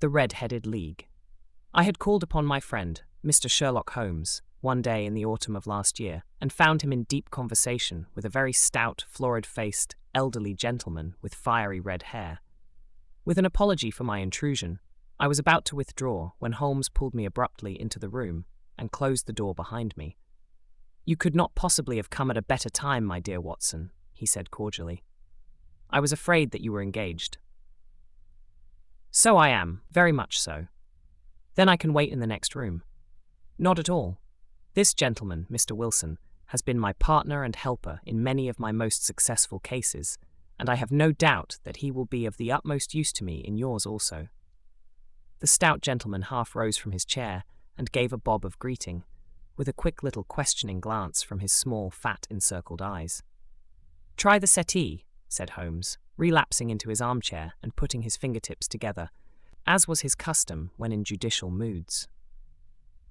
The Red-Headed League. I had called upon my friend, Mr. Sherlock Holmes, one day in the autumn of last year, and found him in deep conversation with a very stout, florid-faced, elderly gentleman with fiery red hair. With an apology for my intrusion, I was about to withdraw when Holmes pulled me abruptly into the room and closed the door behind me. "You could not possibly have come at a better time, my dear Watson," he said cordially. "I was afraid that you were engaged." "So I am, very much so." "Then I can wait in the next room." "Not at all. This gentleman, Mr. Wilson, has been my partner and helper in many of my most successful cases, and I have no doubt that he will be of the utmost use to me in yours also." The stout gentleman half rose from his chair and gave a bob of greeting, with a quick little questioning glance from his small, fat, encircled eyes. "Try the settee," said Holmes, relapsing into his armchair and putting his fingertips together, as was his custom when in judicial moods.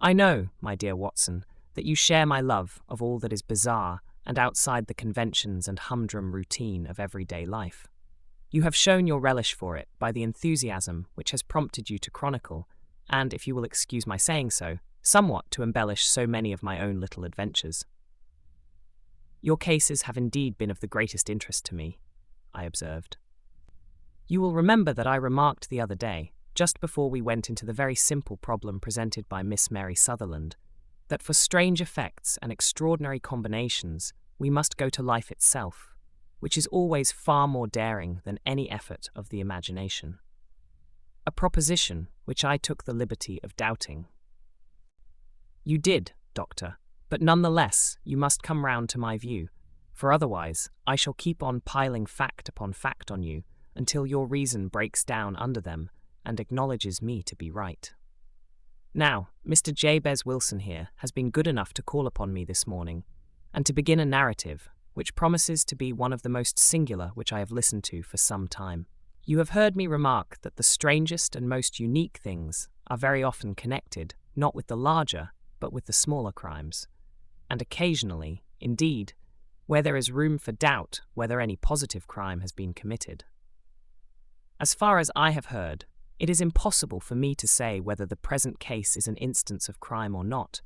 "I know, my dear Watson, that you share my love of all that is bizarre and outside the conventions and humdrum routine of everyday life. You have shown your relish for it by the enthusiasm which has prompted you to chronicle, and, if you will excuse my saying so, somewhat to embellish so many of my own little adventures." "Your cases have indeed been of the greatest interest to me," I observed. "You will remember that I remarked the other day, just before we went into the very simple problem presented by Miss Mary Sutherland, that for strange effects and extraordinary combinations we must go to life itself, which is always far more daring than any effort of the imagination. A proposition which I took the liberty of doubting." "You did, Doctor, but nonetheless you must come round to my view, for otherwise I shall keep on piling fact upon fact on you until your reason breaks down under them and acknowledges me to be right. Now, Mr. Jabez Wilson here has been good enough to call upon me this morning, and to begin a narrative which promises to be one of the most singular which I have listened to for some time. You have heard me remark that the strangest and most unique things are very often connected, not with the larger, but with the smaller crimes, and occasionally, indeed, where there is room for doubt whether any positive crime has been committed. As far as I have heard, it is impossible for me to say whether the present case is an instance of crime or not,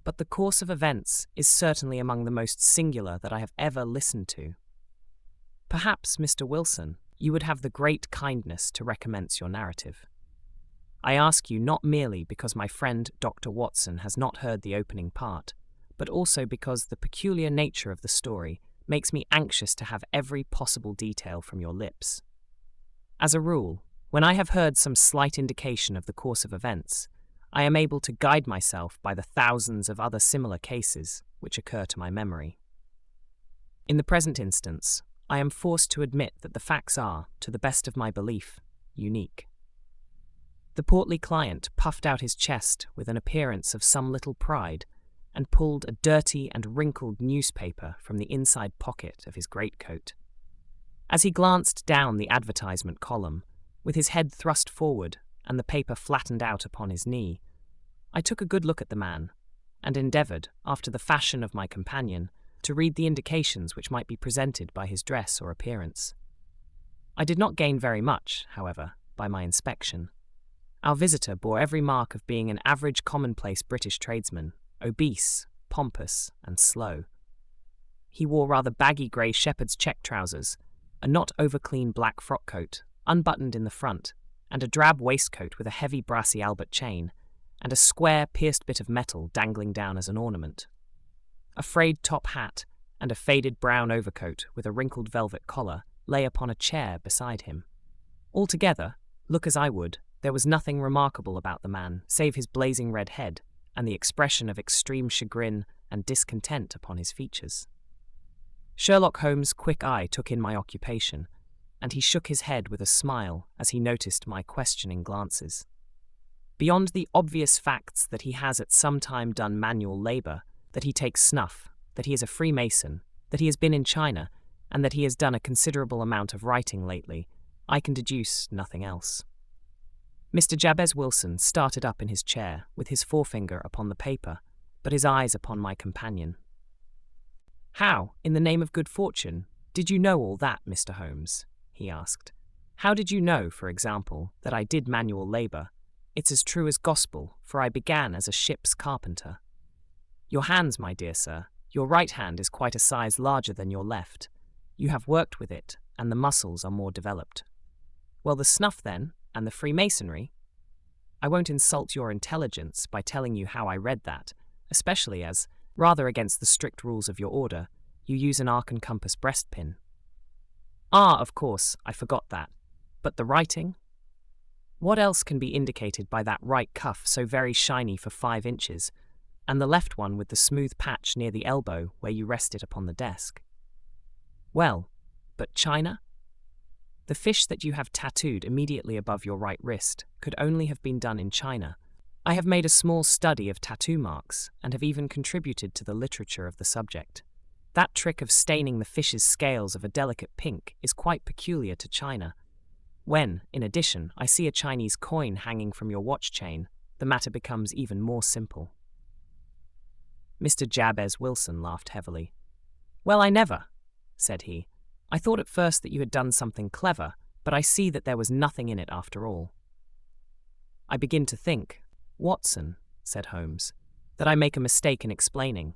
but the course of events is certainly among the most singular that I have ever listened to. Perhaps, Mr. Wilson, you would have the great kindness to recommence your narrative. I ask you not merely because my friend Dr. Watson has not heard the opening part, but also because the peculiar nature of the story makes me anxious to have every possible detail from your lips. As a rule, when I have heard some slight indication of the course of events, I am able to guide myself by the thousands of other similar cases which occur to my memory. In the present instance, I am forced to admit that the facts are, to the best of my belief, unique. The portly client puffed out his chest with an appearance of some little pride and pulled a dirty and wrinkled newspaper from the inside pocket of his greatcoat. As he glanced down the advertisement column, with his head thrust forward and the paper flattened out upon his knee, I took a good look at the man, and endeavoured, after the fashion of my companion, to read the indications which might be presented by his dress or appearance. I did not gain very much, however, by my inspection. Our visitor bore every mark of being an average commonplace British tradesman, obese, pompous, and slow. He wore rather baggy grey shepherd's check trousers, a not over-clean black frock coat, unbuttoned in the front, and a drab waistcoat with a heavy brassy Albert chain, and a square pierced bit of metal dangling down as an ornament. A frayed top hat and a faded brown overcoat with a wrinkled velvet collar lay upon a chair beside him. Altogether, look as I would, there was nothing remarkable about the man save his blazing red head and the expression of extreme chagrin and discontent upon his features. Sherlock Holmes' quick eye took in my occupation, and he shook his head with a smile as he noticed my questioning glances. Beyond the obvious facts that he has at some time done manual labour, that he takes snuff, that he is a Freemason, that he has been in China, and that he has done a considerable amount of writing lately, I can deduce nothing else. Mr. Jabez Wilson started up in his chair, with his forefinger upon the paper, but his eyes upon my companion. "How, in the name of good fortune, did you know all that, Mr. Holmes?" he asked, How did you know, for example, that I did manual labor? It's as true as gospel, for I began as a ship's carpenter. Your hands, my dear sir, your right hand is quite a size larger than your left. You have worked with it, and the muscles are more developed. Well, the snuff then, and the Freemasonry? I won't insult your intelligence by telling you how I read that, especially as, rather against the strict rules of your order, you use an arc and compass breastpin. Ah, of course, I forgot that. But the writing? What else can be indicated by that right cuff so very shiny for 5 inches, and the left one with the smooth patch near the elbow where you rest it upon the desk? Well, but China? The fish that you have tattooed immediately above your right wrist could only have been done in China. I have made a small study of tattoo marks and have even contributed to the literature of the subject. That trick of staining the fish's scales of a delicate pink is quite peculiar to China. When, in addition, I see a Chinese coin hanging from your watch chain, the matter becomes even more simple. Mr. Jabez Wilson laughed heavily. Well, I never, said he. I thought at first that you had done something clever, but I see that there was nothing in it after all. I begin to think, Watson, said Holmes, that I make a mistake in explaining.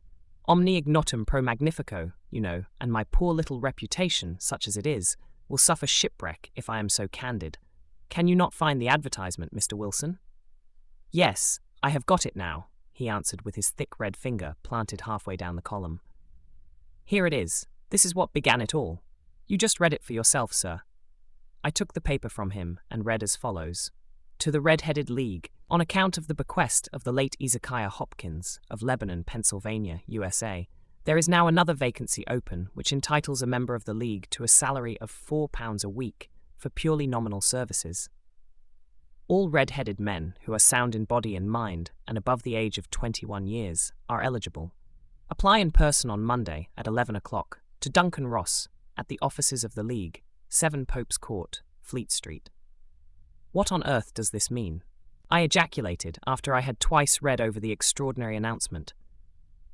Omni ignotum pro magnifico, you know, and my poor little reputation, such as it is, will suffer shipwreck if I am so candid. Can you not find the advertisement, Mr. Wilson? Yes, I have got it now, he answered with his thick red finger planted halfway down the column. Here it is. This is what began it all. You just read it for yourself, sir. I took the paper from him and read as follows. To the Red-Headed League, on account of the bequest of the late Ezekiah Hopkins, of Lebanon, Pennsylvania, USA, there is now another vacancy open which entitles a member of the League to a salary of £4 a week for purely nominal services. All red-headed men who are sound in body and mind and above the age of 21 years are eligible. Apply in person on Monday at 11 o'clock to Duncan Ross at the offices of the League, 7 Pope's Court, Fleet Street. What on earth does this mean? I ejaculated after I had twice read over the extraordinary announcement.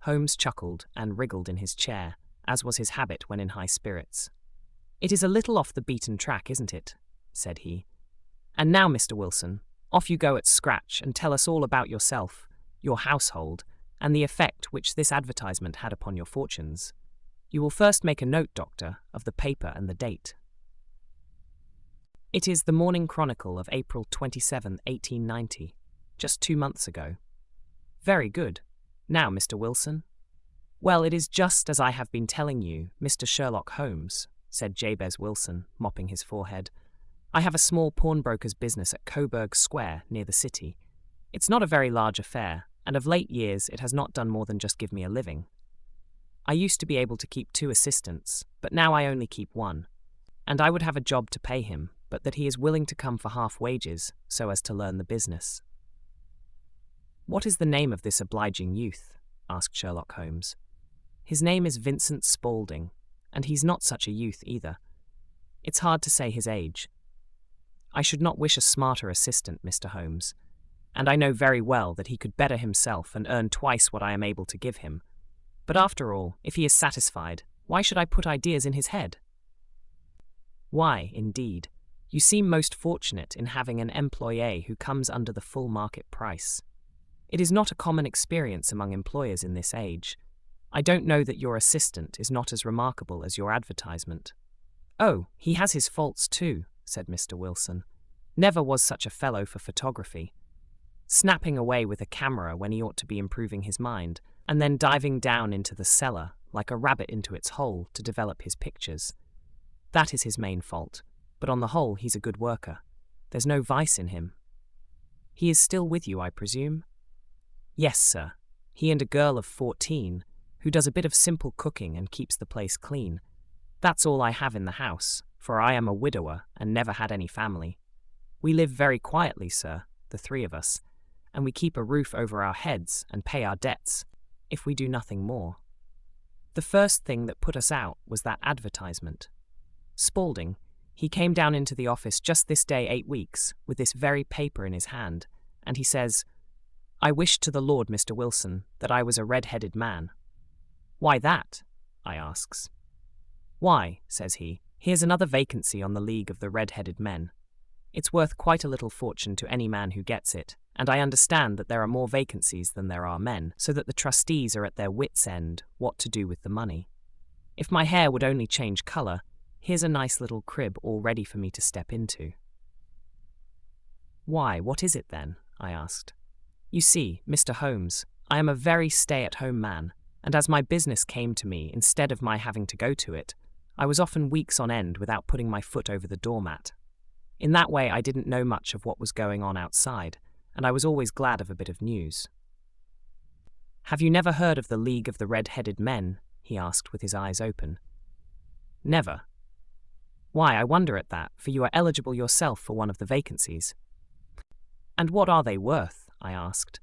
Holmes chuckled and wriggled in his chair, as was his habit when in high spirits. It is a little off the beaten track, isn't it? Said he. And now, Mr. Wilson, off you go at scratch and tell us all about yourself, your household, and the effect which this advertisement had upon your fortunes. You will first make a note, Doctor, of the paper and the date. It is the Morning Chronicle of April 27, 1890, just 2 months ago. Very good. Now, Mr. Wilson? Well, it is just as I have been telling you, Mr. Sherlock Holmes, said Jabez Wilson, mopping his forehead. I have a small pawnbroker's business at Coburg Square, near the city. It's not a very large affair, and of late years it has not done more than just give me a living. I used to be able to keep 2 assistants, but now I only keep 1, and I would have a job to pay him, but that he is willing to come for half wages, so as to learn the business. What is the name of this obliging youth? Asked Sherlock Holmes. His name is Vincent Spaulding, and he's not such a youth either. It's hard to say his age. I should not wish a smarter assistant, Mr. Holmes, and I know very well that he could better himself and earn twice what I am able to give him. But after all, if he is satisfied, why should I put ideas in his head? Why, indeed? You seem most fortunate in having an employé who comes under the full market price. It is not a common experience among employers in this age. I don't know that your assistant is not as remarkable as your advertisement. Oh, he has his faults too, said Mr. Wilson. Never was such a fellow for photography. Snapping away with a camera when he ought to be improving his mind, and then diving down into the cellar, like a rabbit into its hole, to develop his pictures. That is his main fault, but on the whole he's a good worker. There's no vice in him. He is still with you, I presume? Yes, sir. He and a girl of 14, who does a bit of simple cooking and keeps the place clean. That's all I have in the house, for I am a widower and never had any family. We live very quietly, sir, the 3 of us, and we keep a roof over our heads and pay our debts, if we do nothing more. The first thing that put us out was that advertisement. Spaulding, he came down into the office just this day 8 weeks, with this very paper in his hand, and he says, I wish to the Lord, Mr. Wilson, that I was a red-headed man. Why that? I asks. Why, says he, Here's another vacancy on the League of the Red-Headed Men. It's worth quite a little fortune to any man who gets it, and I understand that there are more vacancies than there are men, so that the trustees are at their wits' end what to do with the money. If my hair would only change colour, here's a nice little crib all ready for me to step into." "Why, what is it then?" I asked. "You see, Mr. Holmes, I am a very stay-at-home man, and as my business came to me instead of my having to go to it, I was often weeks on end without putting my foot over the doormat. In that way I didn't know much of what was going on outside, and I was always glad of a bit of news." "Have you never heard of the League of the Red-Headed Men?" he asked with his eyes open. "Never. Why, I wonder at that, for you are eligible yourself for one of the vacancies." "And what are they worth?" I asked.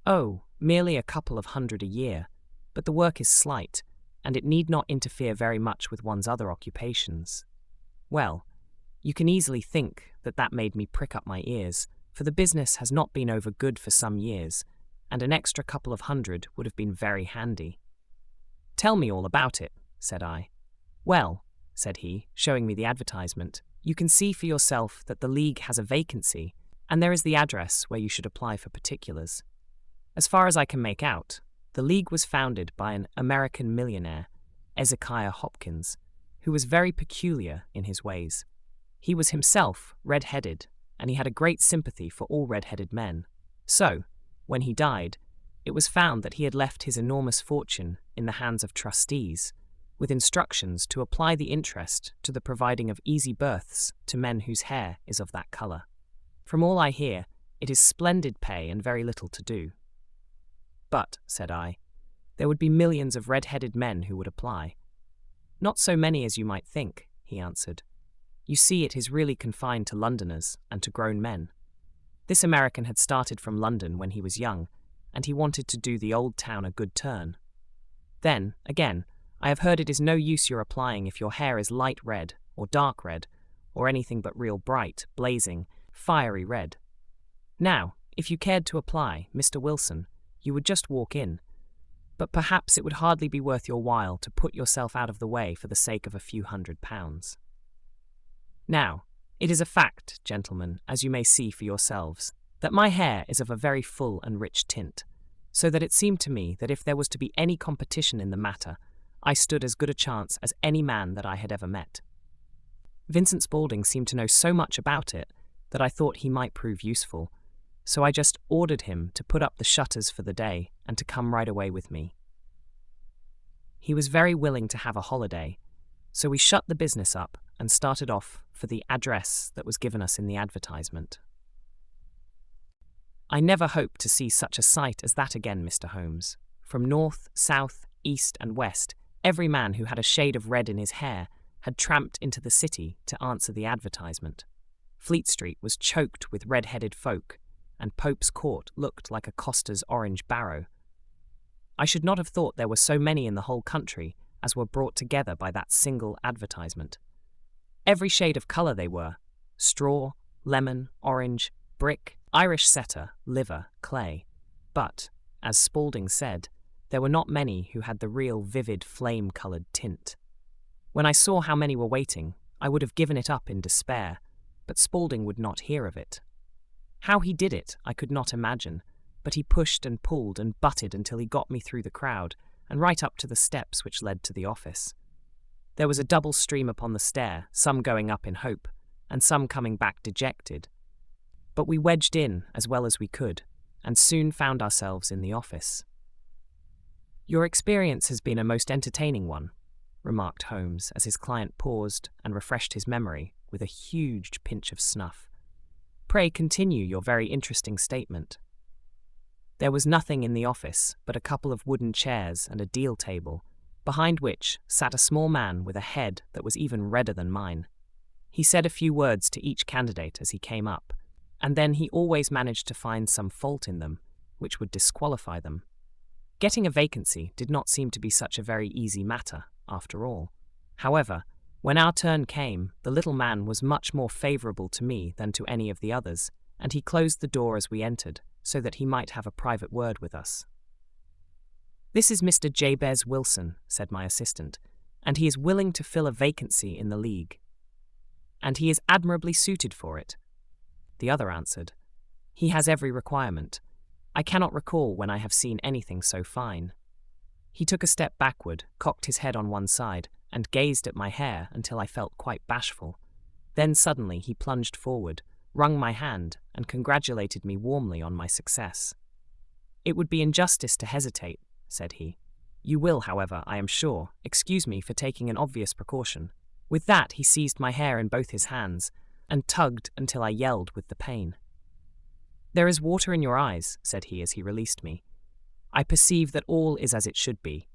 "Oh, merely a couple of hundred a year, but the work is slight, and it need not interfere very much with one's other occupations." Well, you can easily think that that made me prick up my ears, for the business has not been over good for some years, and an extra couple of hundred would have been very handy. "Tell me all about it," said I. "Well," said he, showing me the advertisement, "you can see for yourself that the League has a vacancy, and there is the address where you should apply for particulars. As far as I can make out, the League was founded by an American millionaire, Ezekiah Hopkins, who was very peculiar in his ways. He was himself red-headed, and he had a great sympathy for all red-headed men. So, when he died, it was found that he had left his enormous fortune in the hands of trustees, with instructions to apply the interest to the providing of easy berths to men whose hair is of that colour. From all I hear, it is splendid pay and very little to do." "But," said I, "there would be millions of red-headed men who would apply." "Not so many as you might think," he answered. "You see, it is really confined to Londoners and to grown men. This American had started from London when he was young, and he wanted to do the old town a good turn. Then, again, I have heard it is no use your applying if your hair is light red, or dark red, or anything but real bright, blazing, fiery red. Now, if you cared to apply, Mr. Wilson, you would just walk in, but perhaps it would hardly be worth your while to put yourself out of the way for the sake of a few £100. Now, it is a fact, gentlemen, as you may see for yourselves, that my hair is of a very full and rich tint, so that it seemed to me that if there was to be any competition in the matter, I stood as good a chance as any man that I had ever met. Vincent Spaulding seemed to know so much about it that I thought he might prove useful, so I just ordered him to put up the shutters for the day and to come right away with me. He was very willing to have a holiday, so we shut the business up and started off for the address that was given us in the advertisement. I never hope to see such a sight as that again, Mr. Holmes. From north, south, east, and west, every man who had a shade of red in his hair had tramped into the city to answer the advertisement. Fleet Street was choked with red-headed folk, and Pope's Court looked like a coster's orange barrow. I should not have thought there were so many in the whole country as were brought together by that single advertisement. Every shade of colour they were: straw, lemon, orange, brick, Irish setter, liver, clay. But, as Spaulding said, there were not many who had the real vivid flame-coloured tint. When I saw how many were waiting, I would have given it up in despair, but Spaulding would not hear of it. How he did it, I could not imagine, but he pushed and pulled and butted until he got me through the crowd and right up to the steps which led to the office. There was a double stream upon the stair, some going up in hope, and some coming back dejected. But we wedged in as well as we could, and soon found ourselves in the office. "Your experience has been a most entertaining one," remarked Holmes as his client paused and refreshed his memory with a huge pinch of snuff. "Pray continue your very interesting statement." There was nothing in the office but a couple of wooden chairs and a deal table, behind which sat a small man with a head that was even redder than mine. He said a few words to each candidate as he came up, and then he always managed to find some fault in them, which would disqualify them. Getting a vacancy did not seem to be such a very easy matter, after all. However, when our turn came, the little man was much more favourable to me than to any of the others, and he closed the door as we entered, so that he might have a private word with us. "This is Mr. Jabez Wilson," said my assistant, and he is willing to fill a vacancy in the league. And he is admirably suited for it. The other answered, He has every requirement. I cannot recall when I have seen anything so fine. He took a step backward, cocked his head on one side, and gazed at my hair until I felt quite bashful. Then suddenly he plunged forward, wrung my hand, and congratulated me warmly on my success. It would be injustice to hesitate, said he. You will, however, I am sure, excuse me for taking an obvious precaution. With that he seized my hair in both his hands, and tugged until I yelled with the pain. There is water in your eyes, said he as he released me. I perceive that all is as it should be,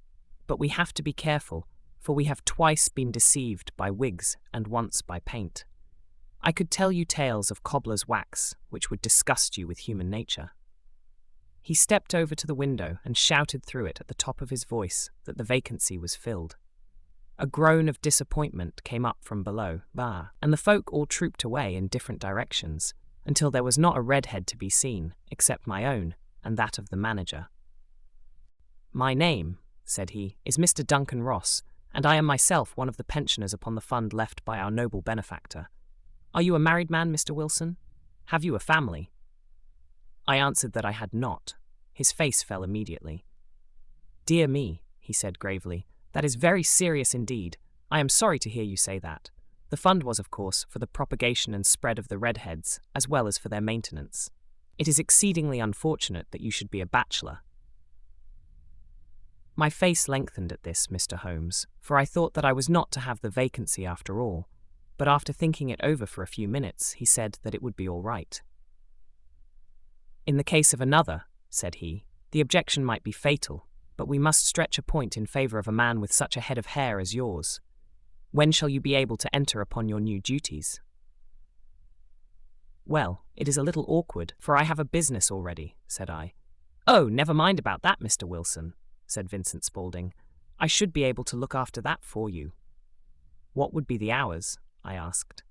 but we have to be careful, for we have twice been deceived by wigs and once by paint. I could tell you tales of cobbler's wax, which would disgust you with human nature. He stepped over to the window and shouted through it at the top of his voice that the vacancy was filled. A groan of disappointment came up from below, and the folk all trooped away in different directions, until there was not a redhead to be seen, except my own and that of the manager. My name, said he, is Mr. Duncan Ross, and I am myself one of the pensioners upon the fund left by our noble benefactor. Are you a married man, Mr. Wilson? Have you a family? I answered that I had not. His face fell immediately. Dear me, he said gravely, that is very serious indeed. I am sorry to hear you say that. The fund was, of course, for the propagation and spread of the redheads, as well as for their maintenance. It is exceedingly unfortunate that you should be a bachelor. My face lengthened at this, Mr. Holmes, for I thought that I was not to have the vacancy after all, but after thinking it over for a few minutes, he said that it would be all right. In the case of another, said he, the objection might be fatal, but we must stretch a point in favour of a man with such a head of hair as yours. When shall you be able to enter upon your new duties? Well, it is a little awkward, for I have a business already, said I. Oh, never mind about that, Mr. Wilson, said Vincent Spaulding. I should be able to look after that for you. What would be the hours? I asked.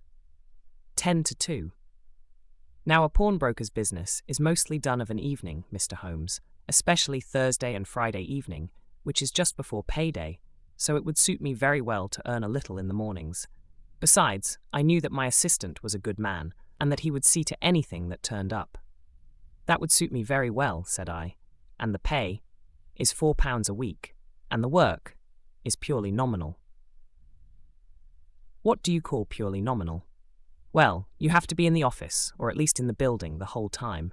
10 to 2. Now, a pawnbroker's business is mostly done of an evening, Mr. Holmes, especially Thursday and Friday evening, which is just before payday, so it would suit me very well to earn a little in the mornings. Besides, I knew that my assistant was a good man, and that he would see to anything that turned up. That would suit me very well, said I, and the pay is £4 a week, and the work is purely nominal. What do you call purely nominal? Well, you have to be in the office, or at least in the building, the whole time.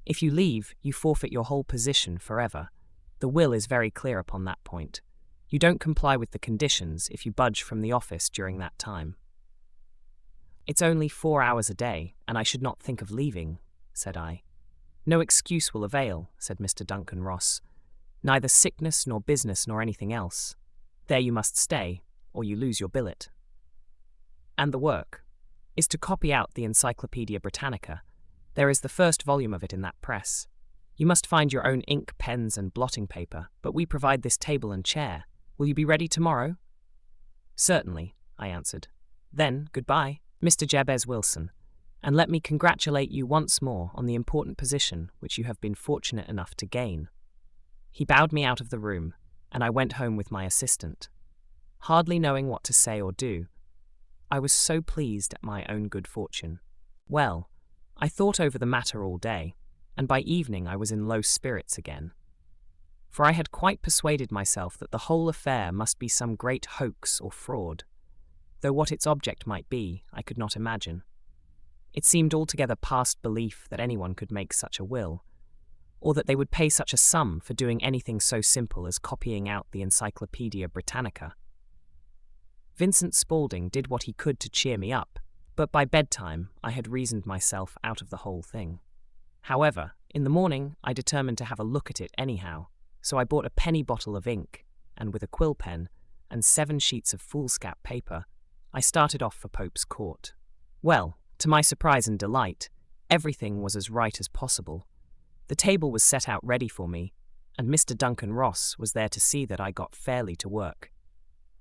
If you leave, you forfeit your whole position forever. The will is very clear upon that point. You don't comply with the conditions if you budge from the office during that time. It's only 4 hours a day, and I should not think of leaving, said I. No excuse will avail, said Mr. Duncan Ross. Neither sickness nor business nor anything else. There you must stay, or you lose your billet. And the work is to copy out the Encyclopedia Britannica. There is the first volume of it in that press. You must find your own ink, pens, and blotting paper, but we provide this table and chair. Will you be ready tomorrow? Certainly, I answered. Then, goodbye, Mr. Jabez Wilson, and let me congratulate you once more on the important position which you have been fortunate enough to gain. He bowed me out of the room, and I went home with my assistant. Hardly knowing what to say or do, I was so pleased at my own good fortune. Well, I thought over the matter all day, and by evening I was in low spirits again. For I had quite persuaded myself that the whole affair must be some great hoax or fraud, though what its object might be, I could not imagine. It seemed altogether past belief that anyone could make such a will, or that they would pay such a sum for doing anything so simple as copying out the Encyclopedia Britannica. Vincent Spaulding did what he could to cheer me up, but by bedtime I had reasoned myself out of the whole thing. However, in the morning I determined to have a look at it anyhow, so I bought a penny bottle of ink, and with a quill pen and 7 sheets of foolscap paper, I started off for Pope's Court. Well, to my surprise and delight, everything was as right as possible. The table was set out ready for me, and Mr. Duncan Ross was there to see that I got fairly to work.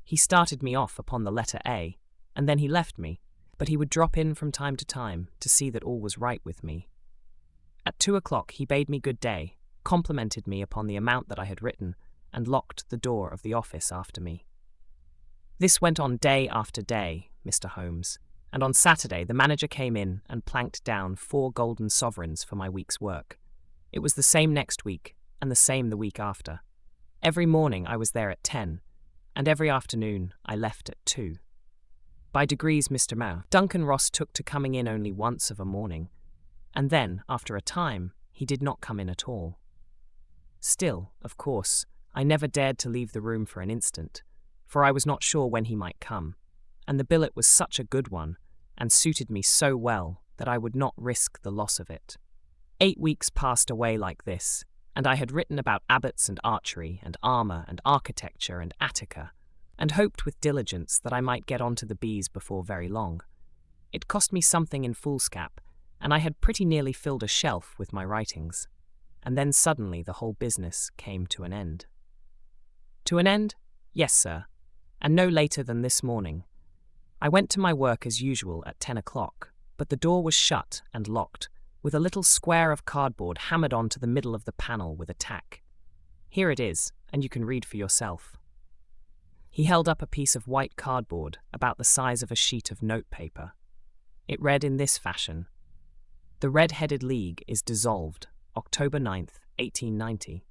He started me off upon the letter A, and then he left me, but he would drop in from time to see that all was right with me. At 2 o'clock he bade me good day, complimented me upon the amount that I had written, and locked the door of the office after me. This went on day after day, Mr. Holmes, and on Saturday the manager came in and planked down 4 golden sovereigns for my week's work. It was the same next week, and the same the week after. Every morning I was there at 10, and every afternoon I left at 2. By degrees, Mr. Duncan Ross took to coming in only once of a morning, and then, after a time, he did not come in at all. Still, of course, I never dared to leave the room for an instant, for I was not sure when he might come, and the billet was such a good one, and suited me so well that I would not risk the loss of it. 8 weeks passed away like this, and I had written about abbots and archery and armour and architecture and Attica, and hoped with diligence that I might get on to the bees before very long. It cost me something in foolscap, and I had pretty nearly filled a shelf with my writings. And then suddenly the whole business came to an end. To an end? Yes, sir, and no later than this morning. I went to my work as usual at 10 o'clock, but the door was shut and locked, with a little square of cardboard hammered onto the middle of the panel with a tack. Here it is, and you can read for yourself. He held up a piece of white cardboard about the size of a sheet of notepaper. It read in this fashion: "The Red-Headed League is dissolved, October 9th, 1890.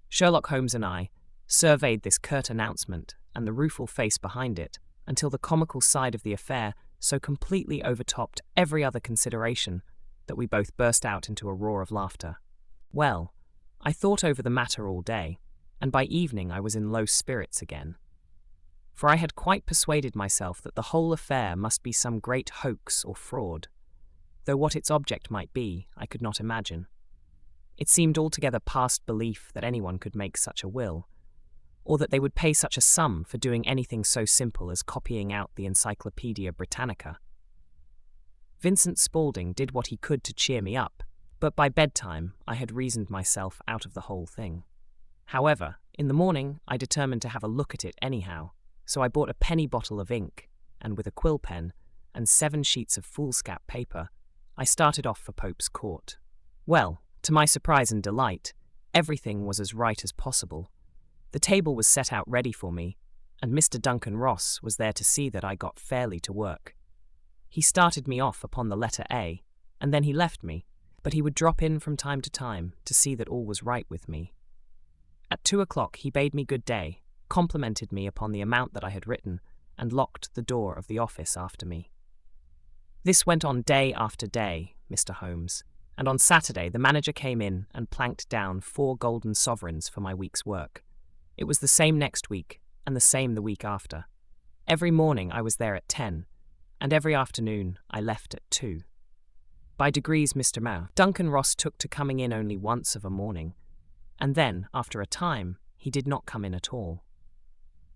Sherlock Holmes and I surveyed this curt announcement and the rueful face behind it until the comical side of the affair so completely overtopped every other consideration that we both burst out into a roar of laughter. Well, I thought over the matter all day, and by evening I was in low spirits again. For I had quite persuaded myself that the whole affair must be some great hoax or fraud, though what its object might be I could not imagine. It seemed altogether past belief that anyone could make such a will, or that they would pay such a sum for doing anything so simple as copying out the Encyclopedia Britannica. Vincent Spaulding did what he could to cheer me up, but by bedtime I had reasoned myself out of the whole thing. However, in the morning I determined to have a look at it anyhow, so I bought a penny bottle of ink, and with a quill pen and 7 sheets of foolscap paper, I started off for Pope's Court. Well, to my surprise and delight, everything was as right as possible. The table was set out ready for me, and Mr. Duncan Ross was there to see that I got fairly to work. He started me off upon the letter A, and then he left me, but he would drop in from time to see that all was right with me. At 2 o'clock he bade me good day, complimented me upon the amount that I had written, and locked the door of the office after me. This went on day after day, Mr. Holmes, and on Saturday the manager came in and planked down 4 golden sovereigns for my week's work. It was the same next week, and the same the week after. Every morning I was there at 10, and every afternoon I left at 2. By degrees, Mr. Duncan Ross took to coming in only once of a morning, and then, after a time, he did not come in at all.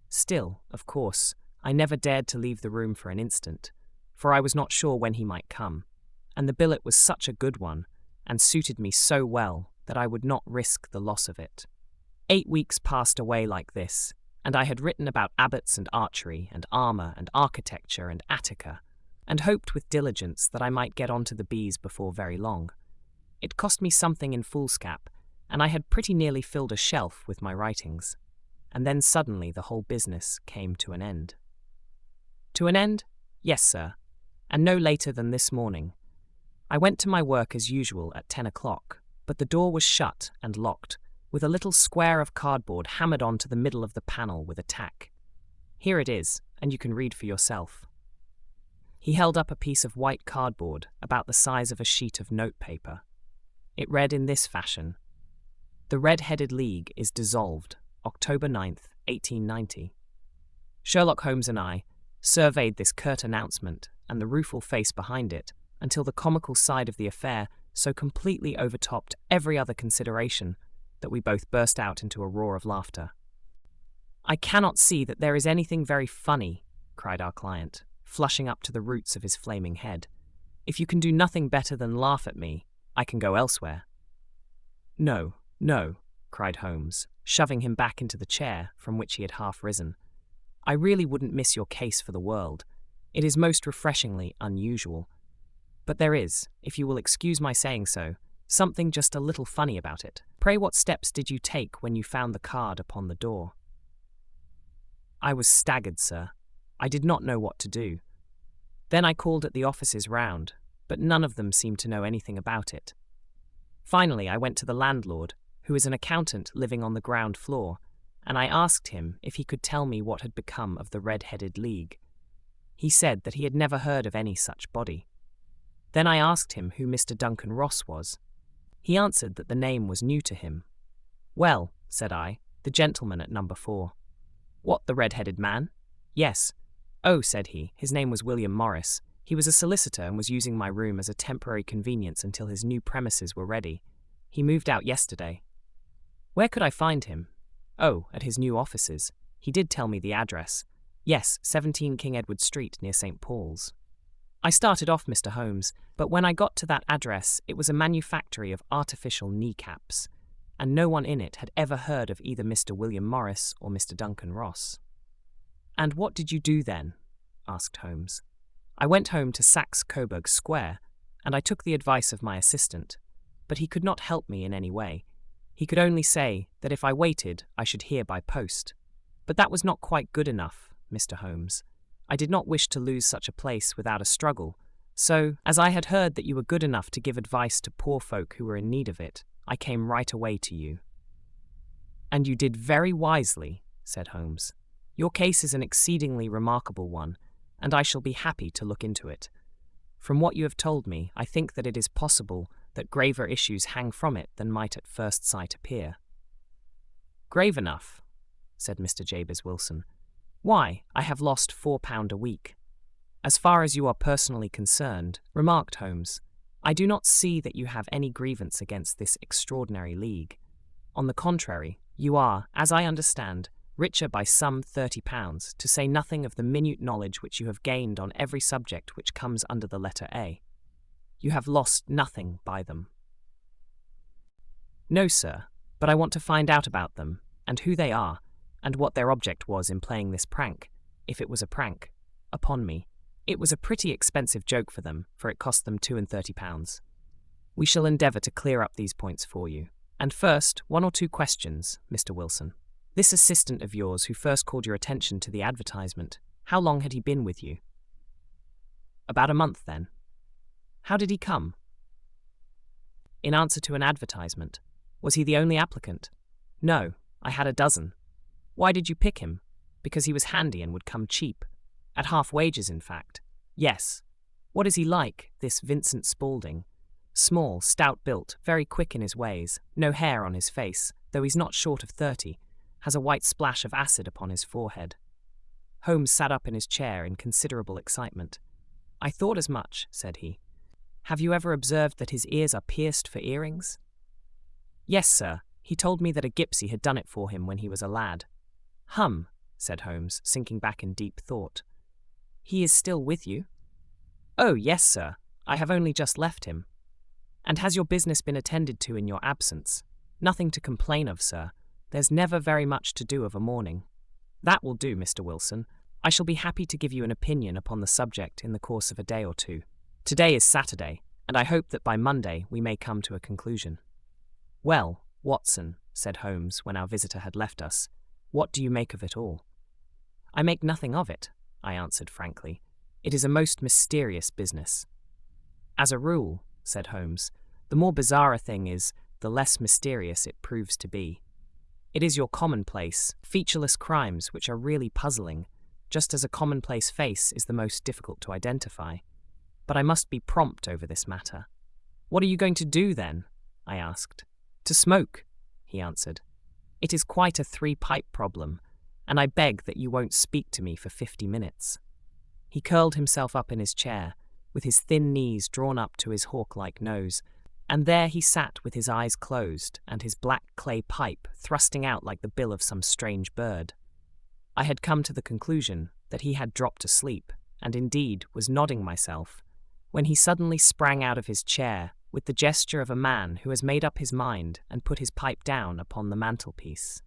Still, of course, I never dared to leave the room for an instant, for I was not sure when he might come, and the billet was such a good one, and suited me so well that I would not risk the loss of it. 8 weeks passed away like this, and I had written about abbots and archery and armour and architecture and Attica, and hoped with diligence that I might get on to the bees before very long. It cost me something in foolscap, and I had pretty nearly filled a shelf with my writings. And then suddenly the whole business came to an end. To an end? Yes, sir, and no later than this morning. I went to my work as usual at 10 o'clock, but the door was shut and locked, with a little square of cardboard hammered onto the middle of the panel with a tack. Here it is, and you can read for yourself. He held up a piece of white cardboard about the size of a sheet of notepaper. It read in this fashion: "The Red-Headed League is dissolved, October 9th, 1890. Sherlock Holmes and I surveyed this curt announcement and the rueful face behind it until the comical side of the affair so completely overtopped every other consideration that we both burst out into a roar of laughter. "I cannot see that there is anything very funny," cried our client, flushing up to the roots of his flaming head. "If you can do nothing better than laugh at me, I can go elsewhere." "No, no," cried Holmes, shoving him back into the chair from which he had half risen. "I really wouldn't miss your case for the world. It is most refreshingly unusual. But there is, if you will excuse my saying so, something just a little funny about it. Pray, what steps did you take when you found the card upon the door?" I was staggered, sir. I did not know what to do. Then I called at the offices round, but none of them seemed to know anything about it. Finally, I went to the landlord, who is an accountant living on the ground floor, and I asked him if he could tell me what had become of the Red-Headed League. He said that he had never heard of any such body. Then I asked him who Mr. Duncan Ross was. He answered that the name was new to him. Well, said I, the gentleman at number 4. What, the red-headed man? Yes. Oh, said he, his name was William Morris. He was a solicitor and was using my room as a temporary convenience until his new premises were ready. He moved out yesterday. Where could I find him? Oh, at his new offices. He did tell me the address. Yes, 17 King Edward Street, near St. Paul's. I started off, Mr. Holmes, but when I got to that address, it was a manufactory of artificial kneecaps, and no one in it had ever heard of either Mr. William Morris or Mr. Duncan Ross. And what did you do then? Asked Holmes. I went home to Saxe Coburg Square, and I took the advice of my assistant, but he could not help me in any way. He could only say that if I waited, I should hear by post. But that was not quite good enough, Mr. Holmes. I did not wish to lose such a place without a struggle, so, as I had heard that you were good enough to give advice to poor folk who were in need of it, I came right away to you. And you did very wisely, said Holmes. Your case is an exceedingly remarkable one, and I shall be happy to look into it. From what you have told me, I think that it is possible that graver issues hang from it than might at first sight appear. Grave enough, said Mr. Jabez Wilson. Why, I have lost £4 a week. As far as you are personally concerned, remarked Holmes, I do not see that you have any grievance against this extraordinary league. On the contrary, you are, as I understand, richer by some £30, to say nothing of the minute knowledge which you have gained on every subject which comes under the letter A. You have lost nothing by them. No, sir, but I want to find out about them, and who they are, and what their object was in playing this prank, if it was a prank, upon me. It was a pretty expensive joke for them, for it cost them £32. We shall endeavour to clear up these points for you. And first, 1 or 2 questions, Mr. Wilson. This assistant of yours who first called your attention to the advertisement, how long had he been with you? About a month, then. How did he come? In answer to an advertisement. Was he the only applicant? No, I had a dozen. Why did you pick him? Because he was handy and would come cheap. At half wages, in fact. Yes. What is he like, this Vincent Spaulding? Small, stout-built, very quick in his ways, no hair on his face, though he's not short of 30, has a white splash of acid upon his forehead. Holmes sat up in his chair in considerable excitement. I thought as much, said he. Have you ever observed that his ears are pierced for earrings? Yes, sir. He told me that a gipsy had done it for him when he was a lad. Hum, said Holmes, sinking back in deep thought. He is still with you? Oh, yes, sir. I have only just left him. And has your business been attended to in your absence? Nothing to complain of, sir. There's never very much to do of a morning. That will do, Mr. Wilson. I shall be happy to give you an opinion upon the subject in the course of a day or two. Today is Saturday, and I hope that by Monday we may come to a conclusion. Well, Watson, said Holmes when our visitor had left us, what do you make of it all? I make nothing of it, I answered frankly. It is a most mysterious business. As a rule, said Holmes, the more bizarre a thing is, the less mysterious it proves to be. It is your commonplace, featureless crimes which are really puzzling, just as a commonplace face is the most difficult to identify. But I must be prompt over this matter. What are you going to do, then? I asked. To smoke, he answered. It is quite a 3-pipe problem, and I beg that you won't speak to me for 50 minutes. He curled himself up in his chair, with his thin knees drawn up to his hawk-like nose, and there he sat with his eyes closed and his black clay pipe thrusting out like the bill of some strange bird. I had come to the conclusion that he had dropped asleep, and indeed was nodding myself, when he suddenly sprang out of his chair with the gesture of a man who has made up his mind and put his pipe down upon the mantelpiece.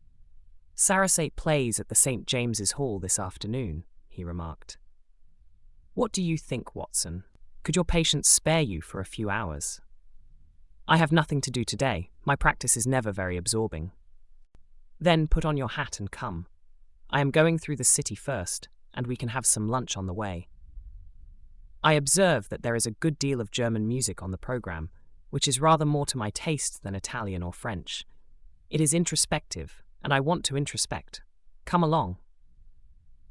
Sarasate plays at the St. James's Hall this afternoon, he remarked. What do you think, Watson? Could your patients spare you for a few hours? I have nothing to do today. My practice is never very absorbing. Then put on your hat and come. I am going through the city first, and we can have some lunch on the way. I observe that there is a good deal of German music on the program, which is rather more to my taste than Italian or French. It is introspective, and I want to introspect. Come along.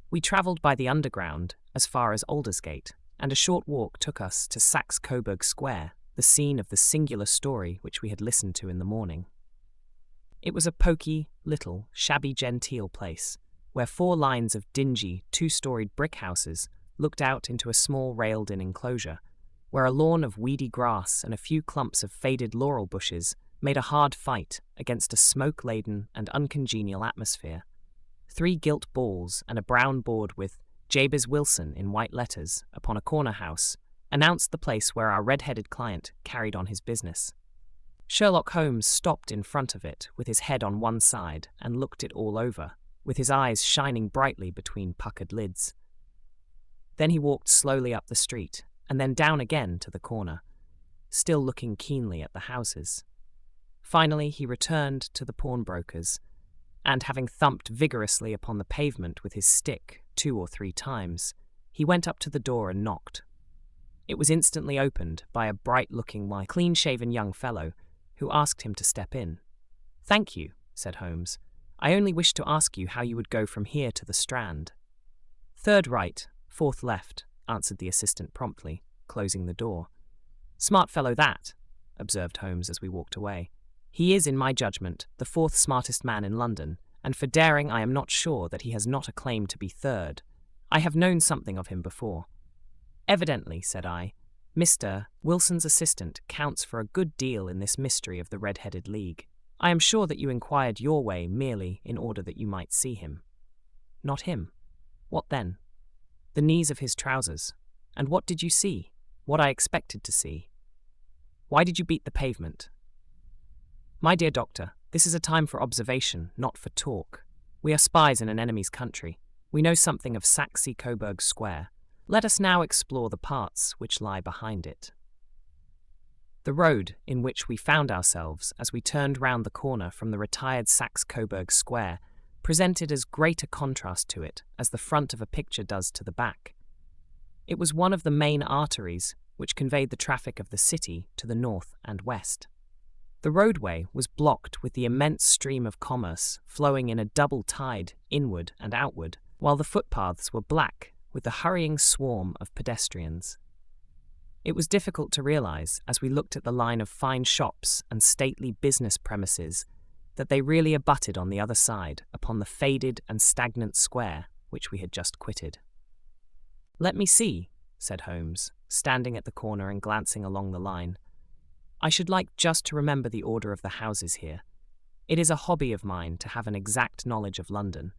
We travelled by the underground as far as Aldersgate, and a short walk took us to Saxe-Coburg Square, the scene of the singular story which we had listened to in the morning. It was a poky, little, shabby-genteel place, where 4 lines of dingy, 2-storied brick houses looked out into a small railed-in enclosure, where a lawn of weedy grass and a few clumps of faded laurel bushes made a hard fight against a smoke-laden and uncongenial atmosphere. 3 gilt balls and a brown board with Jabez Wilson in white letters upon a corner house announced the place where our red-headed client carried on his business. Sherlock Holmes stopped in front of it with his head on one side and looked it all over, with his eyes shining brightly between puckered lids. Then he walked slowly up the street and then down again to the corner, still looking keenly at the houses. Finally, he returned to the pawnbroker's, and having thumped vigorously upon the pavement with his stick 2 or 3 times, he went up to the door and knocked. It was instantly opened by a bright-looking, clean-shaven young fellow who asked him to step in. "Thank you," said Holmes. "I only wished to ask you how you would go from here to the Strand." "3rd right, 4th left," answered the assistant promptly, closing the door. "Smart fellow that," observed Holmes as we walked away. "He is, in my judgment, the 4th smartest man in London, and for daring I am not sure that he has not a claim to be 3rd. I have known something of him before." "Evidently," said I, "Mr. Wilson's assistant counts for a good deal in this mystery of the Red-Headed League. I am sure that you inquired your way merely in order that you might see him." "Not him. What then?" "The knees of his trousers. And what did you see?" "What I expected to see." "Why did you beat the pavement?" "My dear doctor, this is a time for observation, not for talk. We are spies in an enemy's country. We know something of Saxe-Coburg Square. Let us now explore the parts which lie behind it." The road in which we found ourselves as we turned round the corner from the retired Saxe-Coburg Square presented as great a contrast to it as the front of a picture does to the back. It was one of the main arteries which conveyed the traffic of the city to the north and west. The roadway was blocked with the immense stream of commerce flowing in a double tide inward and outward, while the footpaths were black with the hurrying swarm of pedestrians. It was difficult to realize, as we looked at the line of fine shops and stately business premises, that they really abutted on the other side upon the faded and stagnant square which we had just quitted. "Let me see," said Holmes, standing at the corner and glancing along the line. "I should like just to remember the order of the houses here. It is a hobby of mine to have an exact knowledge of London.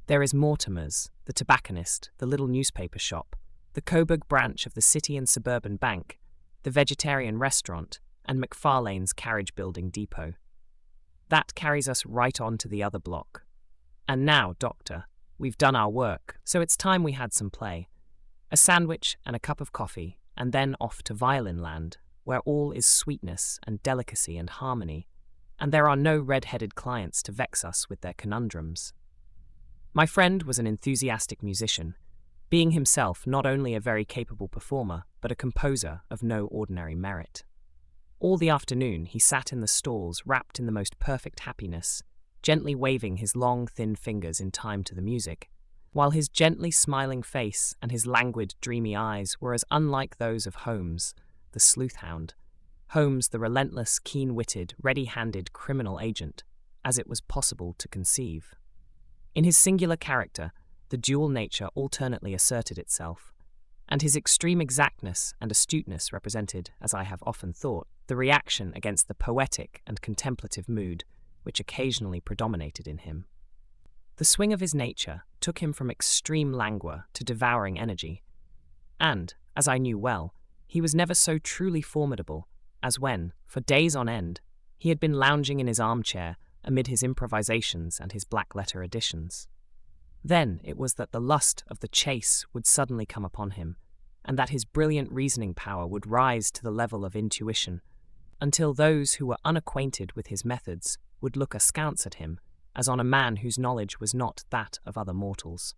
There is Mortimer's, the tobacconist, the little newspaper shop, the Coburg branch of the City and Suburban Bank, the vegetarian restaurant, and McFarlane's carriage-building depot. That carries us right on to the other block. And now, Doctor, we've done our work, so it's time we had some play. A sandwich and a cup of coffee, and then off to Violin Land, where all is sweetness and delicacy and harmony, and there are no red-headed clients to vex us with their conundrums." My friend was an enthusiastic musician, being himself not only a very capable performer, but a composer of no ordinary merit. All the afternoon he sat in the stalls wrapped in the most perfect happiness, gently waving his long, thin fingers in time to the music, while his gently smiling face and his languid, dreamy eyes were as unlike those of Holmes, the sleuth-hound, Holmes, the relentless, keen-witted, ready-handed criminal agent, as it was possible to conceive. In his singular character, the dual nature alternately asserted itself, and his extreme exactness and astuteness represented, as I have often thought, the reaction against the poetic and contemplative mood which occasionally predominated in him. The swing of his nature took him from extreme languor to devouring energy, and, as I knew well, he was never so truly formidable as when, for days on end, he had been lounging in his armchair amid his improvisations and his black-letter editions. Then it was that the lust of the chase would suddenly come upon him, and that his brilliant reasoning power would rise to the level of intuition, until those who were unacquainted with his methods would look askance at him as on a man whose knowledge was not that of other mortals.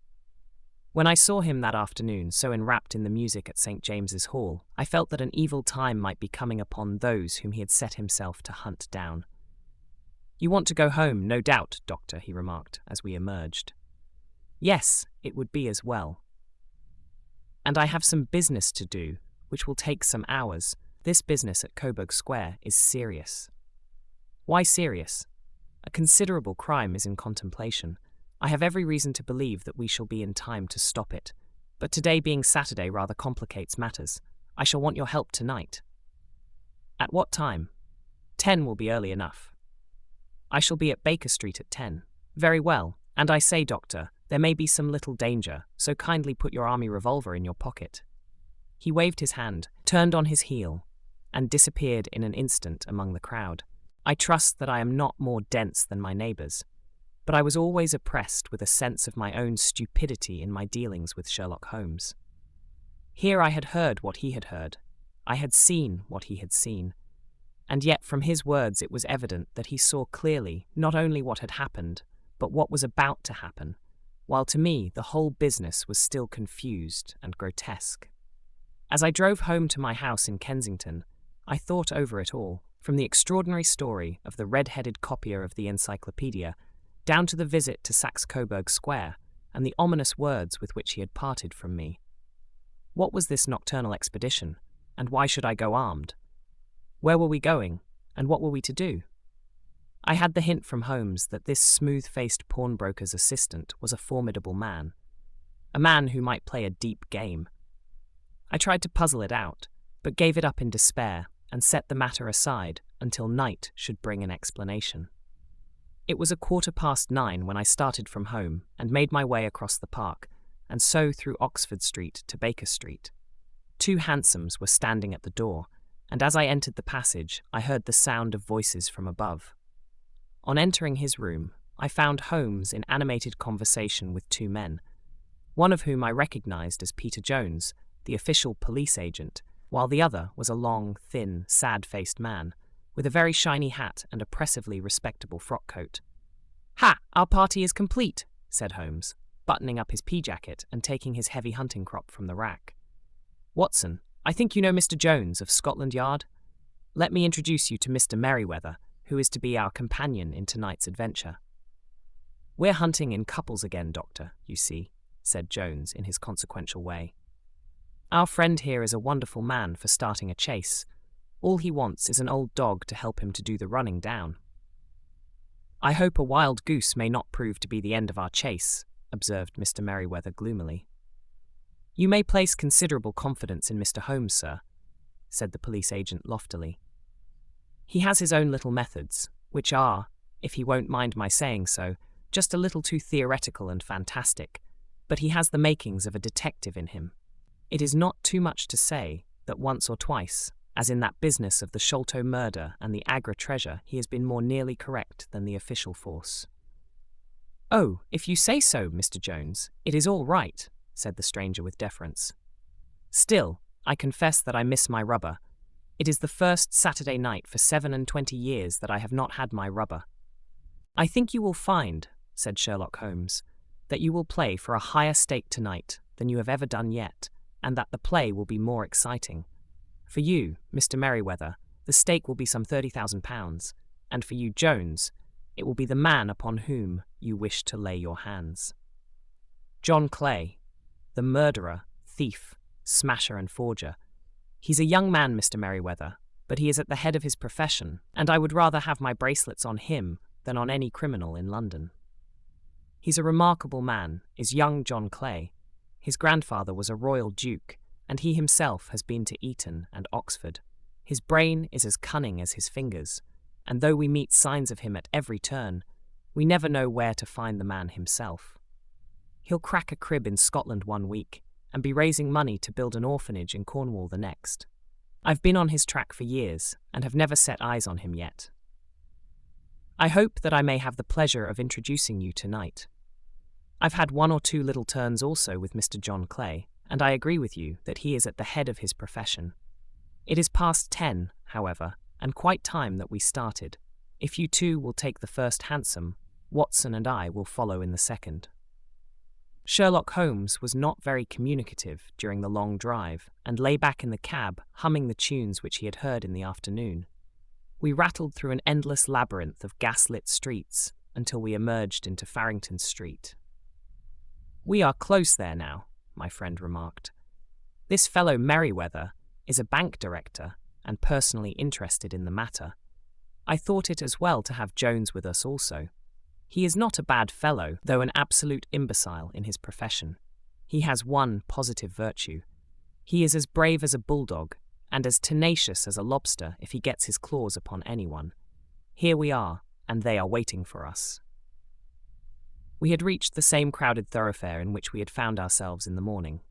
When I saw him that afternoon so enwrapped in the music at St. James's Hall, I felt that an evil time might be coming upon those whom he had set himself to hunt down. "You want to go home, no doubt, Doctor," he remarked as we emerged. "Yes, it would be as well. And I have some business to do, which will take some hours. This business at Coburg Square is serious." "Why serious?" "A considerable crime is in contemplation. I have every reason to believe that we shall be in time to stop it. But today being Saturday rather complicates matters. I shall want your help tonight." "At what time?" 10 will be early enough." "I shall be at Baker Street at 10. "Very well. And I say, Doctor, there may be some little danger, so kindly put your army revolver in your pocket." He waved his hand, turned on his heel, and disappeared in an instant among the crowd. I trust that I am not more dense than my neighbours, but I was always oppressed with a sense of my own stupidity in my dealings with Sherlock Holmes. Here I had heard what he had heard. I had seen what he had seen. And yet from his words it was evident that he saw clearly not only what had happened, but what was about to happen, while to me the whole business was still confused and grotesque. As I drove home to my house in Kensington, I thought over it all, from the extraordinary story of the red-headed copier of the encyclopedia, down to the visit to Saxe-Coburg Square, and the ominous words with which he had parted from me. What was this nocturnal expedition, and why should I go armed? Where were we going, and what were we to do? I had the hint from Holmes that this smooth-faced pawnbroker's assistant was a formidable man, a man who might play a deep game. I tried to puzzle it out, but gave it up in despair and set the matter aside until night should bring an explanation. It was 9:15 when I started from home and made my way across the park, and so through Oxford Street to Baker Street. 2 hansoms were standing at the door, and as I entered the passage, I heard the sound of voices from above. On entering his room, I found Holmes in animated conversation with 2 men, one of whom I recognized as Peter Jones, the official police agent, while the other was a long, thin, sad-faced man, with a very shiny hat and oppressively respectable frock-coat. "Ha! Our party is complete," said Holmes, buttoning up his pea-jacket and taking his heavy hunting crop from the rack. "Watson, I think you know Mr. Jones of Scotland Yard? Let me introduce you to Mr. Merryweather, who is to be our companion in tonight's adventure." "We're hunting in couples again, Doctor, you see," said Jones in his consequential way. "Our friend here is a wonderful man for starting a chase. All he wants is an old dog to help him to do the running down." "I hope a wild goose may not prove to be the end of our chase," observed Mr. Merryweather gloomily. "You may place considerable confidence in Mr. Holmes, sir," said the police agent loftily. "He has his own little methods, which are, if he won't mind my saying so, just a little too theoretical and fantastic, but he has the makings of a detective in him. It is not too much to say that once or twice, as in that business of the Sholto murder and the Agra treasure, he has been more nearly correct than the official force." "Oh, if you say so, Mr. Jones, it is all right," said the stranger with deference. "Still, I confess that I miss my rubber. It is the first Saturday night for 27 years that I have not had my rubber." "I think you will find," said Sherlock Holmes, "that you will play for a higher stake tonight than you have ever done yet, and that the play will be more exciting. For you, Mr. Merryweather, the stake will be some £30,000, and for you, Jones, it will be the man upon whom you wish to lay your hands. John Clay, the murderer, thief, smasher and forger. He's a young man, Mr. Merryweather, but he is at the head of his profession, and I would rather have my bracelets on him than on any criminal in London. He's a remarkable man, is young John Clay. His grandfather was a royal duke, and he himself has been to Eton and Oxford. His brain is as cunning as his fingers, and though we meet signs of him at every turn, we never know where to find the man himself. He'll crack a crib in Scotland one week, and be raising money to build an orphanage in Cornwall the next. I've been on his track for years, and have never set eyes on him yet. I hope that I may have the pleasure of introducing you tonight. I've had 1 or 2 little turns also with Mr. John Clay, and I agree with you that he is at the head of his profession. It is past 10, however, and quite time that we started. If you two will take the first hansom, Watson and I will follow in the second. Sherlock Holmes was not very communicative during the long drive and lay back in the cab humming the tunes which he had heard in the afternoon. We rattled through an endless labyrinth of gas-lit streets until we emerged into Farrington Street. "We are close there now," my friend remarked. "This fellow Merryweather is a bank director and personally interested in the matter. I thought it as well to have Jones with us also. He is not a bad fellow, though an absolute imbecile in his profession. He has one positive virtue. He is as brave as a bulldog and as tenacious as a lobster if he gets his claws upon anyone. Here we are, and they are waiting for us." We had reached the same crowded thoroughfare in which we had found ourselves in the morning.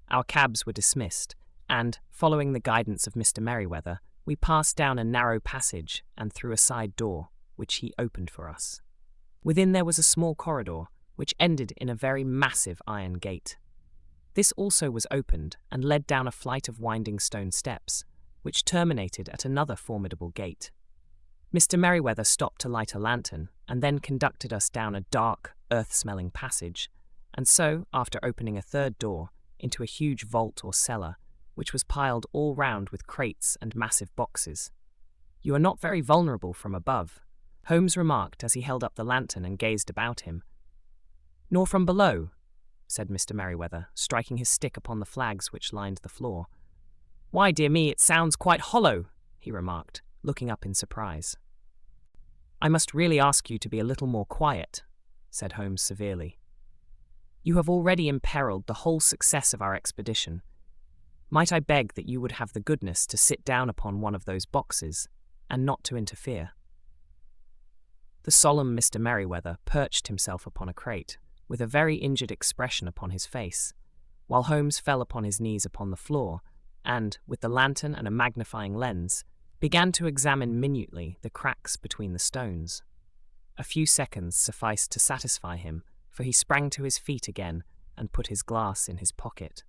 Our cabs were dismissed, and, following the guidance of Mr. Merryweather, we passed down a narrow passage and through a side door, which he opened for us. Within there was a small corridor, which ended in a very massive iron gate. This also was opened and led down a flight of winding stone steps, which terminated at another formidable gate. Mr. Merryweather stopped to light a lantern and then conducted us down a dark, earth-smelling passage, and so, after opening a third door, into a huge vault or cellar, which was piled all round with crates and massive boxes. "You are not very vulnerable from above," Holmes remarked as he held up the lantern and gazed about him. "Nor from below," said Mr. Merryweather, striking his stick upon the flags which lined the floor. "Why, dear me, it sounds quite hollow," he remarked, looking up in surprise. "I must really ask you to be a little more quiet," said Holmes severely. "You have already imperilled the whole success of our expedition. Might I beg that you would have the goodness to sit down upon one of those boxes, and not to interfere?" The solemn Mr. Merryweather perched himself upon a crate, with a very injured expression upon his face, while Holmes fell upon his knees upon the floor, and, with the lantern and a magnifying lens, began to examine minutely the cracks between the stones. A few seconds sufficed to satisfy him, for he sprang to his feet again and put his glass in his pocket.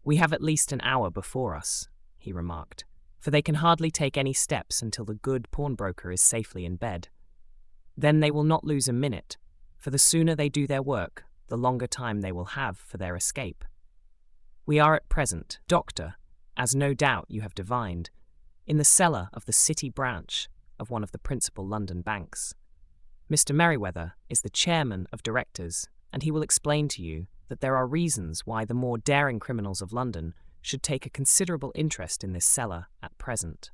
"We have at least an hour before us," he remarked, "for they can hardly take any steps until the good pawnbroker is safely in bed. Then they will not lose a minute, for the sooner they do their work, the longer time they will have for their escape. We are at present, Doctor, as no doubt you have divined, in the cellar of the City branch of one of the principal London banks. Mr. Merryweather is the chairman of directors, and he will explain to you that there are reasons why the more daring criminals of London should take a considerable interest in this cellar at present."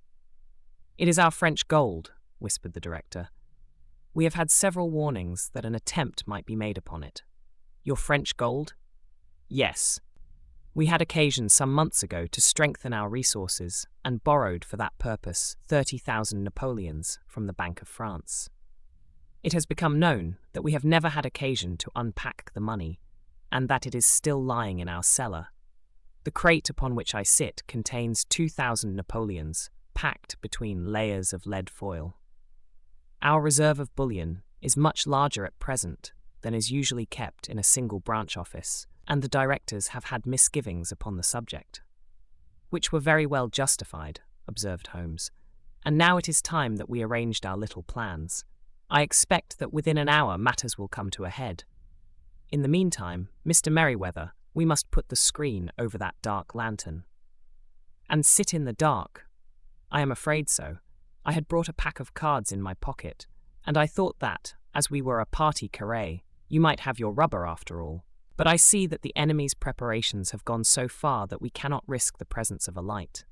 "It is our French gold," whispered the director. "We have had several warnings that an attempt might be made upon it." "Your French gold?" "Yes. We had occasion some months ago to strengthen our resources and borrowed for that purpose 30,000 Napoleons from the Bank of France. It has become known that we have never had occasion to unpack the money, and that it is still lying in our cellar. The crate upon which I sit contains 2,000 Napoleons, packed between layers of lead foil. Our reserve of bullion is much larger at present than is usually kept in a single branch office, and the directors have had misgivings upon the subject." "Which were very well justified," observed Holmes. "And now it is time that we arranged our little plans. I expect that within an hour matters will come to a head. In the meantime, Mr. Merryweather, we must put the screen over that dark lantern." "And sit in the dark?" "I am afraid so. I had brought a pack of cards in my pocket, and I thought that, as we were a party carré, you might have your rubber after all. But I see that the enemy's preparations have gone so far that we cannot risk the presence of a light.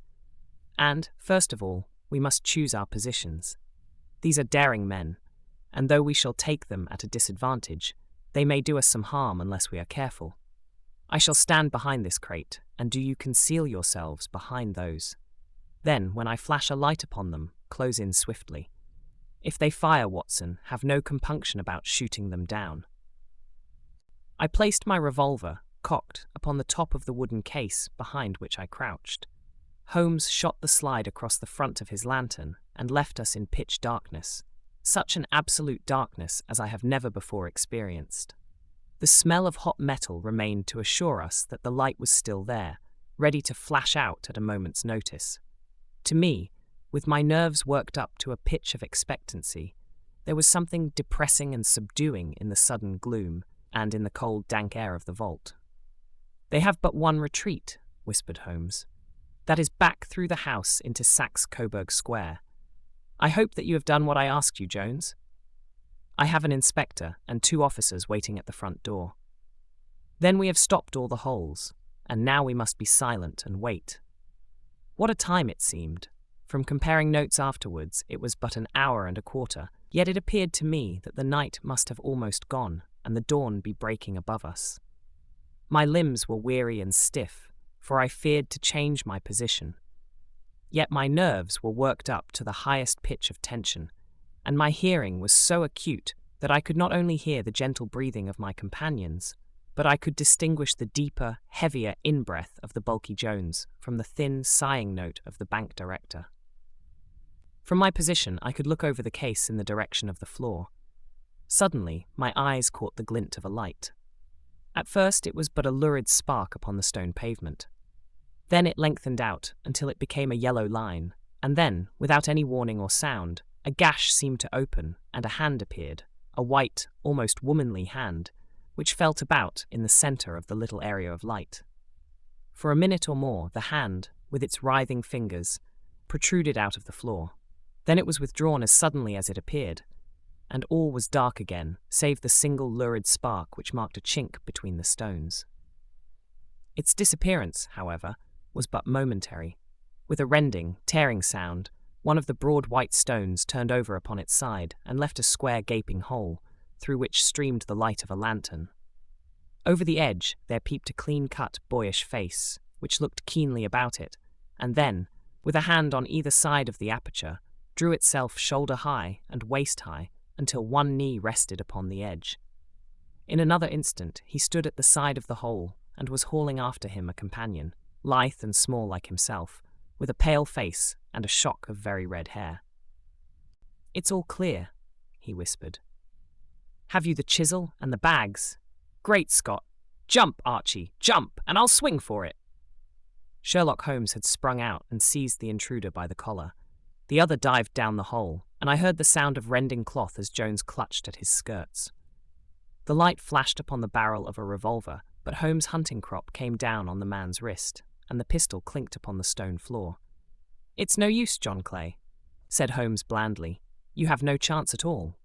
And, first of all, we must choose our positions. These are daring men, and though we shall take them at a disadvantage, they may do us some harm unless we are careful. I shall stand behind this crate, and do you conceal yourselves behind those. Then, when I flash a light upon them, close in swiftly. If they fire, Watson, have no compunction about shooting them down." I placed my revolver, cocked, upon the top of the wooden case behind which I crouched. Holmes shot the slide across the front of his lantern and left us in pitch darkness, such an absolute darkness as I have never before experienced. The smell of hot metal remained to assure us that the light was still there, ready to flash out at a moment's notice. To me, with my nerves worked up to a pitch of expectancy, There was something depressing and subduing in the sudden gloom and in the cold, dank air of the vault. "They have but one retreat," whispered Holmes. "That is back through the house into Saxe-Coburg Square. I hope that you have done what I asked you, Jones." "I have an inspector and 2 officers waiting at the front door." "Then we have stopped all the holes, and now we must be silent and wait." What a time it seemed! From comparing notes afterwards, it was but an hour and a quarter, yet it appeared to me that the night must have almost gone and the dawn be breaking above us. My limbs were weary and stiff, for I feared to change my position. Yet my nerves were worked up to the highest pitch of tension, and my hearing was so acute that I could not only hear the gentle breathing of my companions, but I could distinguish the deeper, heavier in-breath of the bulky Jones from the thin, sighing note of the bank director. From my position, I could look over the case in the direction of the floor. Suddenly, my eyes caught the glint of a light. At first, it was but a lurid spark upon the stone pavement. Then it lengthened out until it became a yellow line, and then, without any warning or sound, a gash seemed to open, and a hand appeared, a white, almost womanly hand, which felt about in the center of the little area of light. For a minute or more, the hand, with its writhing fingers, protruded out of the floor. Then it was withdrawn as suddenly as it appeared, and all was dark again, save the single lurid spark which marked a chink between the stones. Its disappearance, however, was but momentary. With a rending, tearing sound, one of the broad white stones turned over upon its side and left a square gaping hole, through which streamed the light of a lantern. Over the edge there peeped a clean-cut, boyish face, which looked keenly about it, and then, with a hand on either side of the aperture, drew itself shoulder-high and waist-high until one knee rested upon the edge. In another instant he stood at the side of the hole and was hauling after him a companion, lithe and small like himself, with a pale face and a shock of very red hair. "It's all clear," he whispered. "Have you the chisel and the bags? Great Scott! Jump, Archie, jump, and I'll swing for it." Sherlock Holmes had sprung out and seized the intruder by the collar. The other dived down the hole, and I heard the sound of rending cloth as Jones clutched at his skirts. The light flashed upon the barrel of a revolver, but Holmes' hunting crop came down on the man's wrist, and the pistol clinked upon the stone floor. "It's no use, John Clay," said Holmes blandly. "You have no chance at all."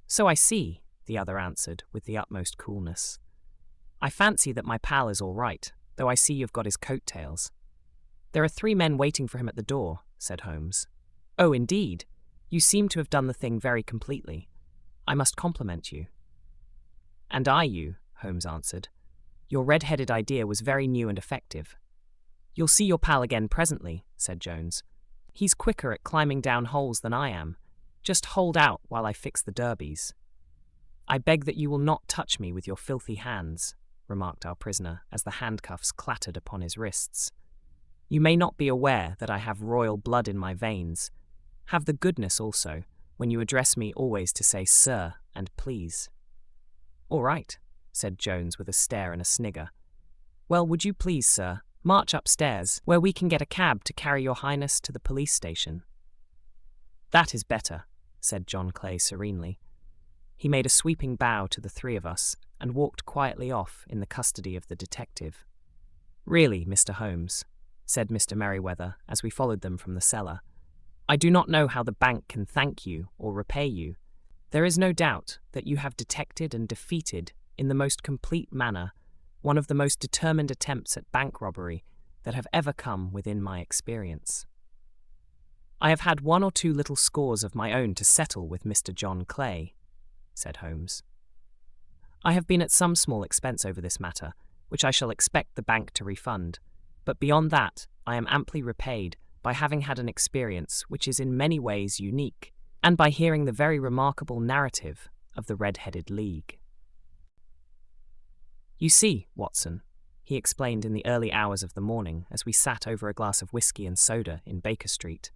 "So I see," the other answered with the utmost coolness. "I fancy that my pal is all right, though I see you've got his coat-tails." "There are 3 men waiting for him at the door," said Holmes. "Oh, indeed. You seem to have done the thing very completely. I must compliment you." "And I you," Holmes answered. "Your red-headed idea was very new and effective." "You'll see your pal again presently," said Jones. "He's quicker at climbing down holes than I am. Just hold out while I fix the derbies." "I beg that you will not touch me with your filthy hands," remarked our prisoner as the handcuffs clattered upon his wrists. "You may not be aware that I have royal blood in my veins. Have the goodness also, when you address me, always to say sir and please." "All right," said Jones with a stare and a snigger. "Well, would you please, sir, march upstairs, where we can get a cab to carry your highness to the police station." "That is better," said John Clay serenely. He made a sweeping bow to the 3 of us and walked quietly off in the custody of the detective. "Really, Mr. Holmes," said Mr. Merryweather as we followed them from the cellar, "I do not know how the bank can thank you or repay you. There is no doubt that you have detected and defeated, in the most complete manner, one of the most determined attempts at bank robbery that have ever come within my experience. I have had 1 or 2 little scores of my own to settle with Mr. John Clay," said Holmes. "I have been at some small expense over this matter, which I shall expect the bank to refund, but beyond that I am amply repaid by having had an experience which is in many ways unique, and by hearing the very remarkable narrative of the Red-Headed League. You see, Watson," he explained in the early hours of the morning as we sat over a glass of whiskey and soda in Baker Street,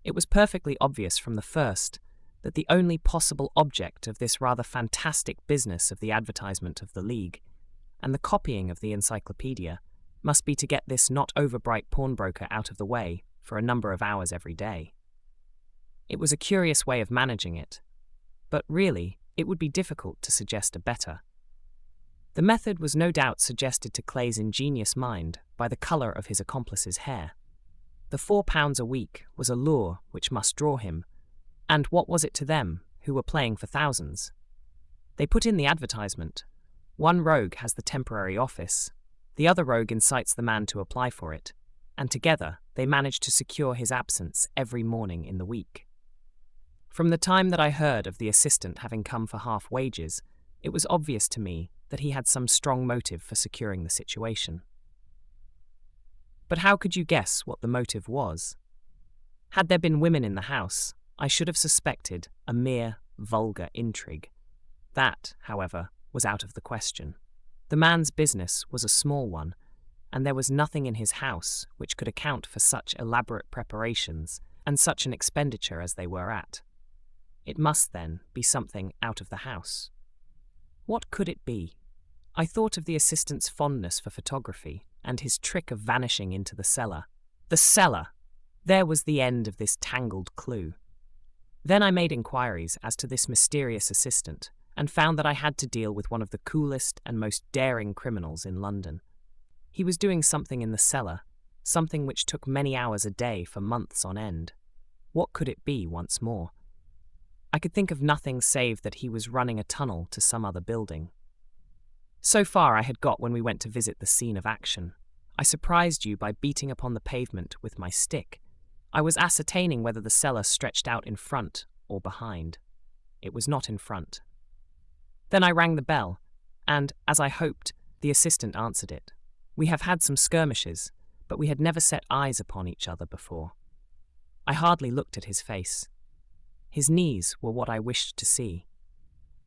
"it was perfectly obvious from the first that the only possible object of this rather fantastic business of the advertisement of the League, and the copying of the encyclopedia, must be to get this not over-bright pawnbroker out of the way for a number of hours every day. It was a curious way of managing it. but really, it would be difficult to suggest a better. The method was no doubt suggested to Clay's ingenious mind by the colour of his accomplice's hair. The £4 a week was a lure which must draw him, and what was it to them, who were playing for thousands? They put in the advertisement. One rogue has the temporary office, the other rogue incites the man to apply for it, and together they manage to secure his absence every morning in the week. From the time that I heard of the assistant having come for half wages, it was obvious to me that he had some strong motive for securing the situation. But how could you guess what the motive was? Had there been women in the house, I should have suspected a mere vulgar intrigue. That, however, was out of the question. The man's business was a small one, and there was nothing in his house which could account for such elaborate preparations and such an expenditure as they were at. It must, then, be something out of the house. What could it be? I thought of the assistant's fondness for photography and his trick of vanishing into the cellar. The cellar! There was the end of this tangled clue. Then I made inquiries as to this mysterious assistant, and found that I had to deal with one of the coolest and most daring criminals in London. He was doing something in the cellar, something which took many hours a day for months on end. What could it be once more? I could think of nothing save that he was running a tunnel to some other building. So far I had got when we went to visit the scene of action. I surprised you by beating upon the pavement with my stick. I was ascertaining whether the cellar stretched out in front or behind. It was not in front. Then I rang the bell, and, as I hoped, the assistant answered it. We have had some skirmishes, but we had never set eyes upon each other before. I hardly looked at his face. His knees were what I wished to see.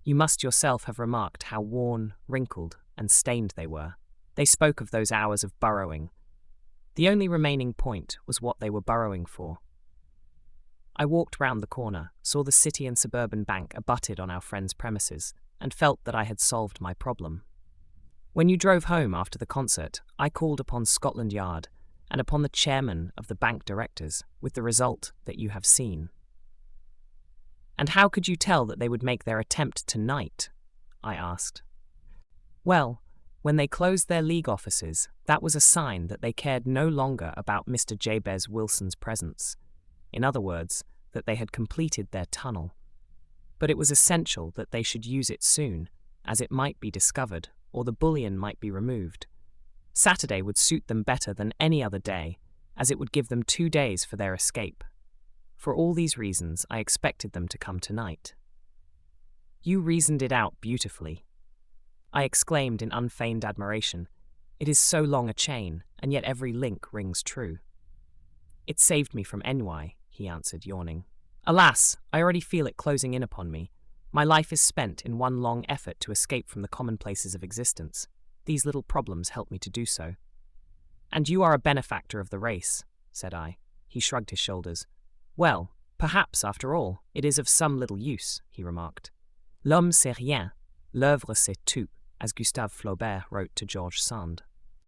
You must yourself have remarked how worn, wrinkled, and stained they were. They spoke of those hours of burrowing. The only remaining point was what they were burrowing for. I walked round the corner, saw the City and Suburban Bank abutted on our friend's premises, and felt that I had solved my problem. When you drove home after the concert, I called upon Scotland Yard and upon the chairman of the bank directors, with the result that you have seen. And how could you tell that they would make their attempt tonight? I asked. Well, when they closed their league offices, that was a sign that they cared no longer about Mr. Jabez Wilson's presence. In other words, that they had completed their tunnel. But it was essential that they should use it soon, as it might be discovered, or the bullion might be removed. Saturday would suit them better than any other day, as it would give them 2 days for their escape. For all these reasons, I expected them to come tonight. You reasoned it out beautifully. I exclaimed in unfeigned admiration. It is so long a chain, and yet every link rings true. It saved me from ennui, he answered, yawning. Alas, I already feel it closing in upon me. My life is spent in one long effort to escape from the commonplaces of existence. These little problems help me to do so. And you are a benefactor of the race, said I. He shrugged his shoulders. Well, perhaps, after all, it is of some little use, he remarked. L'homme c'est rien, l'œuvre c'est tout, as Gustave Flaubert wrote to George Sand.